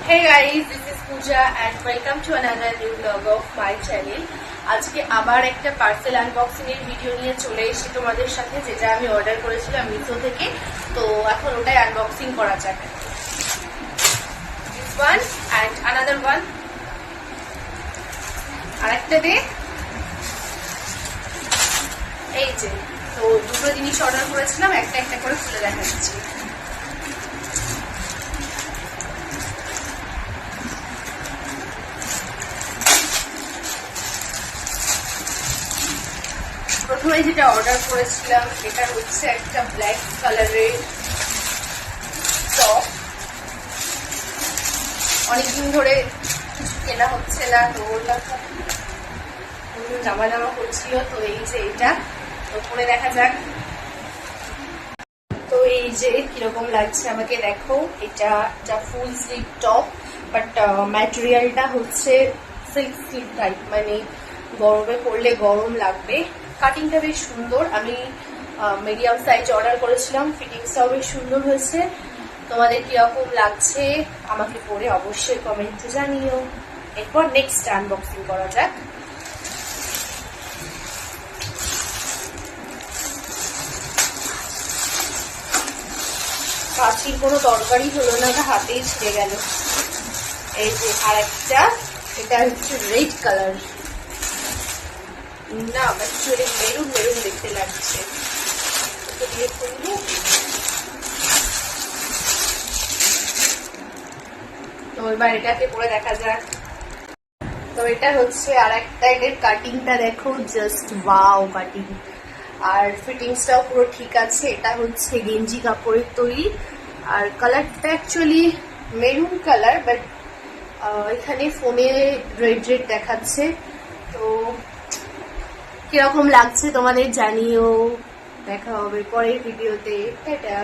Hey guys, this is Pooja and welcome to another new vlog of my channel. আজকে আবার একটা parcel unboxing এর video নিয়ে চলে এসেছি তোমাদের সাথে, যেটা আমি অর্ডার করেছিলাম মিশো থেকে। তো এখন ওটাই আনবক্সিং করা যাক। This one and another one. আরেকটা দে। এই যে, তো দুটো জিনিস অর্ডার করেছিলাম, একটা একটা করে খুলে দেখাচ্ছি। প্রথমে যেটা অর্ডার করেছিলাম এটা হচ্ছে একটা ব্ল্যাক কালারের টপ। অনেকদিন ধরে কিছু কেনা হচ্ছে না, তো জামা জামা করছিল, তো এই যে এটা তো পরে দেখা যাক। তো এই যে কিরকম লাগছে আমাকে দেখো। এটা একটা ফুল স্লিভ টপ, বাট ম্যাটেরিয়ালটা হচ্ছে সিল্ক টাইপ, মানে গরমে পরলে গরম লাগবে। কাটিংটা বেশ সুন্দর। আমি মিডিয়াম সাইজ অর্ডার করেছিলাম, ফিটিংসটাও বেশ সুন্দর হয়েছে। তোমাদের কিরকম লাগছে আমাকে পরে অবশ্যই কমেন্টে জানিও। এরপর নেক্সট আনবক্সিং করা যাক। কাচির কোনো দরকারই হলো না, হাতেই ছিঁড়ে গেল। এই যে আরেকটা, এটা হচ্ছে রেড কালার, না অ্যাকচুয়ালি মেরুন মেরুন দেখতে লাগছে। তো এবার এটাকে পরে দেখা যাক। তো এটা হচ্ছে আর একটা, এর কাটিংটা দেখো, জাস্ট ওয়াও কাটিং, আর ফিটিংসটাও পুরো ঠিক আছে। এটা হচ্ছে গেঞ্জি কাপড়ের তৈরি, আর কালারটা অ্যাকচুয়ালি মেরুন কালার, বাট এখানে ফোনে রেড রেড দেখাচ্ছে। তো কিরকম লাগছে তোমাদের জানিও। দেখা হবে পরের ভিডিওতে। টাটা।